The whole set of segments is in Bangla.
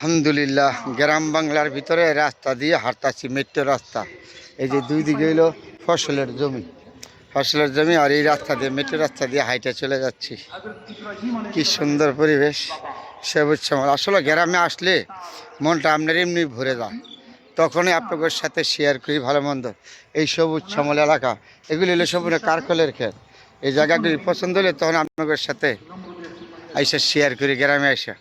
আলহামদুলিল্লাহ, গ্রাম বাংলার ভিতরে রাস্তা দিয়ে হাঁটতাছি, মেট্রো রাস্তা। এই যে দুই দিকে হইলো ফসলের জমি আর এই রাস্তা দিয়ে মেট্রো রাস্তা দিয়ে হাইটে চলে যাচ্ছি। কি সুন্দর পরিবেশ, সবুজ শ্যামল। আসলে গ্রামে আসলে মনটা আপনার এমনি ভরে যায়। তখনই আপনাদের সাথে শেয়ার করি ভালো মন্দ। এই সবুজ শ্যামল এলাকা, এগুলি হলো সম্পূর্ণ কারকলের ক্ষেত। এই জায়গাগুলি পছন্দ হলে তখন আপনাদের সাথে আইসা শেয়ার করি গ্রামে আইসা।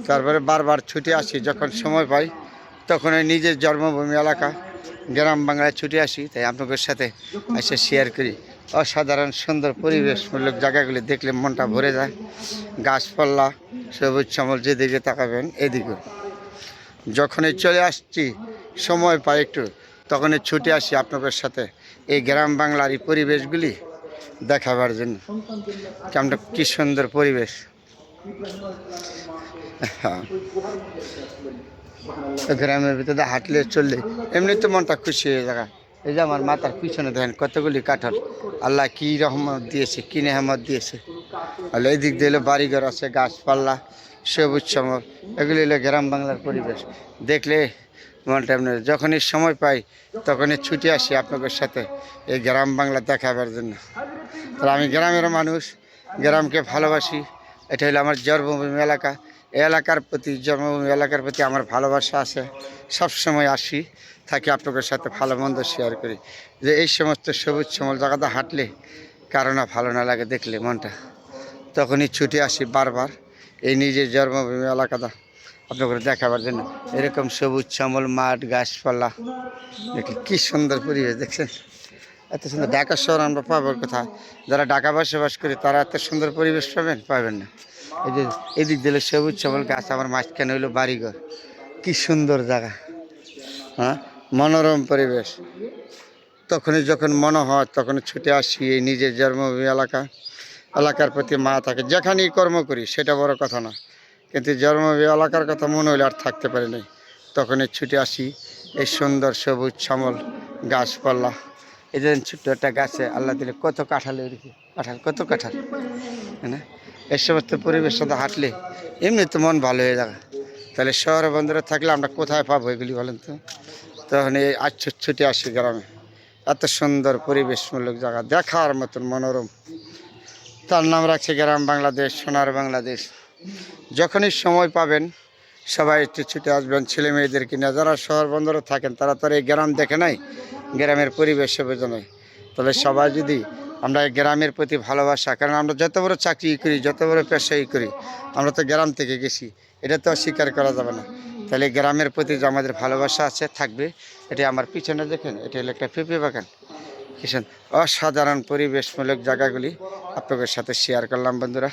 তারপরে বারবার ছুটে আসি, যখন সময় পাই তখন ওই নিজের জন্মভূমি এলাকা গ্রাম বাংলায় ছুটে আসি, তাই আপনাদের সাথে আইসা শেয়ার করি। অসাধারণ সুন্দর পরিবেশমূলক জায়গাগুলি দেখলে মনটা ভরে যায়। গাছপালা, সবুজ শ্যামল, যেদিকে তাকাবেন এদিকে। যখনই চলে আসছি, সময় পাই একটু, তখনই ছুটে আসি আপনাদের সাথে এই গ্রাম বাংলার এই পরিবেশগুলি দেখাবার জন্য। কেমন কি সুন্দর পরিবেশ। হ্যাঁ, গ্রামের ভিতরে হাঁটলে চললে এমনি তো মনটা খুশি হয়ে যায়। এই যে আমার মাথার পিছনে দেখেন কতগুলি কাঁঠাল, আল্লাহ কি রহমত দিয়েছে, কি নেহামত দিয়েছে। আর এই দিক দিয়ে হলো বাড়িঘর আছে, গাছপালা, সবুজ শ্যামল, এগুলি হলো গ্রাম বাংলার পরিবেশ। দেখলে মনটা এমনি, যখনই সময় পাই তখনই ছুটে আসি আপনাদের সাথে এই গ্রাম বাংলা দেখাবার জন্য। তাহলে আমি গ্রামের মানুষ, গ্রামকে ভালোবাসি। এটা হলো আমার জন্মভূমি এলাকা। এই এলাকার প্রতি, জন্মভূমি এলাকার প্রতি আমার ভালোবাসা আছে। সবসময় আসি, থাকি আপনাদের সাথে ভালো মন্দ শেয়ার করি। যে এই সমস্ত সবুজ শ্যামল জায়গাতে হাঁটলে কারো না ভালো না লাগে দেখলে মনটা, তখনই ছুটে আসি বারবার এই নিজের জন্মভূমি এলাকাটা আপনাদের দেখাবার জন্য। এরকম সবুজ শ্যামল মাঠ, গাছপালা দেখলে কী সুন্দর পরিবেশ দেখছেন। এত সুন্দর ঢাকা শহর আমরা পাবো কোথায়? যারা ঢাকা বসবাস করি তারা এত সুন্দর পরিবেশ পাবেন না। এই যে এদিক দিলে সবুজ শ্যামল গাছ, আমার মাঝখানে হইলো বাড়িঘর। কি সুন্দর জায়গা, হ্যাঁ, মনোরম পরিবেশ। তখনই যখন মনে হয় তখনই ছুটে আসি এই নিজের জন্মভূমি এলাকার প্রতি মা থাকে। যেখানেই কর্ম করি সেটা বড় কথা না, কিন্তু জন্মভূমি এলাকার কথা মনে হলে আর থাকতে পারি নাই। তখনই ছুটে আসি এই সুন্দর সবুজ শ্যামল গাছপালা। এই যে ছোট্ট একটা গাছে আল্লাহ দিলে কত কাঁঠাল, কত কাঁঠাল, হ্যাঁ। এই সমস্ত পরিবেশ সাথে হাঁটলে এমনি তো মন ভালো হয়ে যাবে। তাহলে শহরে বন্দরে থাকলে আমরা কোথায় পাবো এগুলি বলেন তো? তখন এই ছুটে আসি গ্রামে। এত সুন্দর পরিবেশমূলক জায়গা, দেখার মতন মনোরম। তার নাম রাখছে গ্রাম বাংলাদেশ, সোনার বাংলাদেশ। যখনই সময় পাবেন সবাই একটু ছুটে আসবেন ছেলে মেয়েদেরকে নিয়ে। যারা শহর বন্দরে থাকেন তারা তো এই গ্রাম দেখে নাই, গ্রামের পরিবেশ বোঝে নাই। তাহলে সবাই যদি আমরা এই গ্রামের প্রতি ভালোবাসা, কারণ আমরা যত বড় চাকরি করি, যত বড় পেশাই করি, আমরা তো গ্রাম থেকে গেছি, এটা তো অস্বীকার করা যাবে না। তাহলে গ্রামের প্রতি যে আমাদের ভালোবাসা আছে থাকবে। এটা আমার পিছনে দেখেন, এটা হলো একটা পেঁপে বাগান। কিষান অসাধারণ পরিবেশমূলক জায়গাগুলি আপনাদের সাথে শেয়ার করলাম বন্ধুরা।